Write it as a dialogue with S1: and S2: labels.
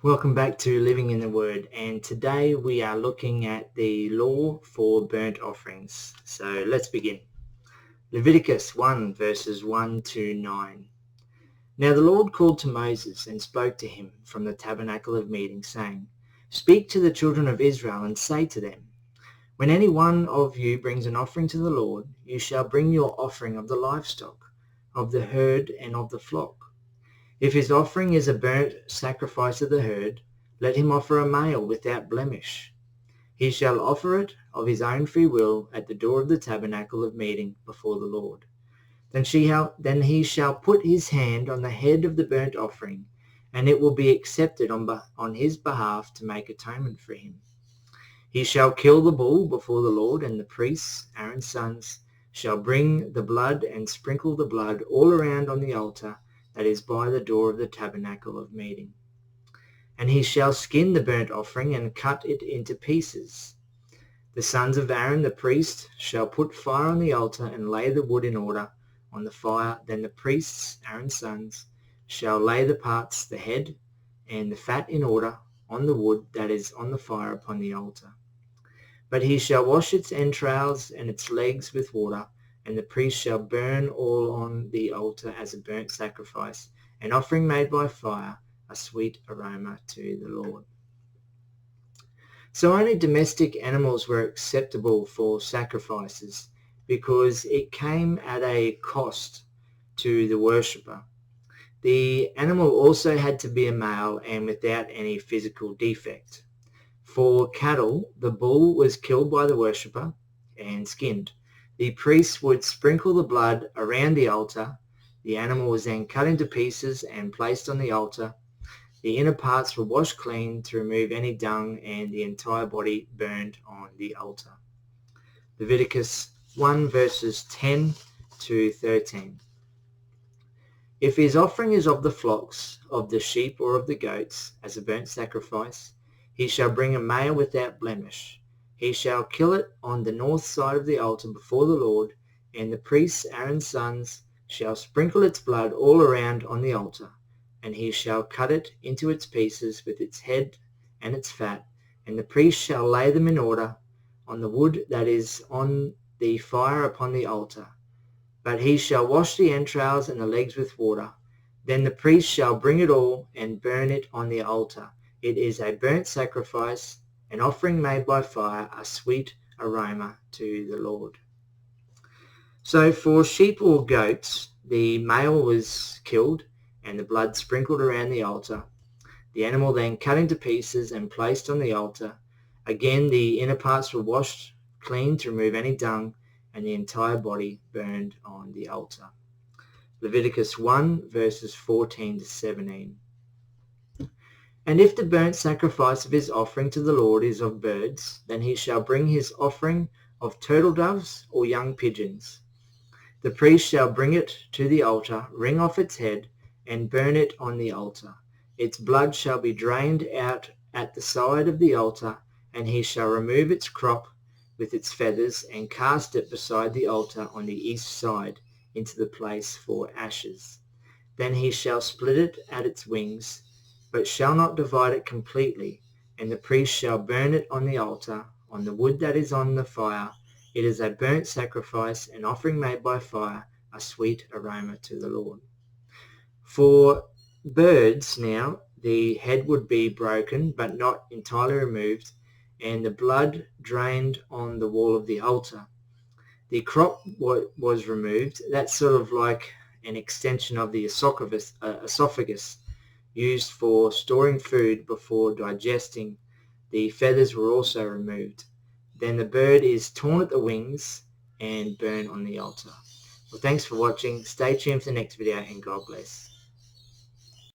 S1: Welcome back to Living in the Word, and today we are looking at the law for burnt offerings. So let's begin. Leviticus 1 verses 1 to 9. Now the Lord called to Moses and spoke to him from the tabernacle of meeting, saying, Speak to the children of Israel and say to them, When any one of you brings an offering to the Lord, you shall bring your offering of the livestock, of the herd and of the flock. If his offering is a burnt sacrifice of the herd, let him offer a male without blemish. He shall offer it of his own free will at the door of the tabernacle of meeting before the Lord. Then he shall put his hand on the head of the burnt offering, and it will be accepted on his behalf to make atonement for him. He shall kill the bull before the Lord, and the priests, Aaron's sons, shall bring the blood and sprinkle the blood all around on the altar that is by the door of the tabernacle of meeting. And he shall skin the burnt offering and cut it into pieces. The sons of Aaron the priest shall put fire on the altar and lay the wood in order on the fire. Then the priests, Aaron's sons, shall lay the parts, the head and the fat in order on the wood that is on the fire upon the altar. But he shall wash its entrails and its legs with water, and the priest shall burn all on the altar as a burnt sacrifice, an offering made by fire, a sweet aroma to the Lord. So only domestic animals were acceptable for sacrifices because it came at a cost to the worshipper. The animal also had to be a male and without any physical defect. For cattle, the bull was killed by the worshipper and skinned. The priest would sprinkle the blood around the altar. The animal was then cut into pieces and placed on the altar. The inner parts were washed clean to remove any dung, and the entire body burned on the altar. Leviticus 1 verses 10 to 13. If his offering is of the flocks, of the sheep or of the goats, as a burnt sacrifice, he shall bring a male without blemish. He shall kill it on the north side of the altar before the Lord, and the priests, Aaron's sons, shall sprinkle its blood all around on the altar, and he shall cut it into its pieces with its head and its fat, and the priest shall lay them in order on the wood that is on the fire upon the altar. But he shall wash the entrails and the legs with water. Then the priest shall bring it all and burn it on the altar. It is a burnt sacrifice, an offering made by fire, a sweet aroma to the Lord. So for sheep or goats, the male was killed and the blood sprinkled around the altar. The animal then cut into pieces and placed on the altar. Again, the inner parts were washed clean to remove any dung, and the entire body burned on the altar. Leviticus 1 verses 14 to 17. And if the burnt sacrifice of his offering to the Lord is of birds, then he shall bring his offering of turtle doves or young pigeons. The priest shall bring it to the altar, wring off its head, and burn it on the altar. Its blood shall be drained out at the side of the altar, and he shall remove its crop with its feathers and cast it beside the altar on the east side into the place for ashes. Then he shall split it at its wings, but shall not divide it completely, and the priest shall burn it on the altar, on the wood that is on the fire. It is a burnt sacrifice, an offering made by fire, a sweet aroma to the Lord. For birds now, the head would be broken, but not entirely removed, and the blood drained on the wall of the altar. The crop was removed. That's sort of like an extension of the esophagus used for storing food before digesting. The feathers were also removed. Then the bird is torn at the wings and burned on the altar. Well, thanks for watching. Stay tuned for the next video, and God bless.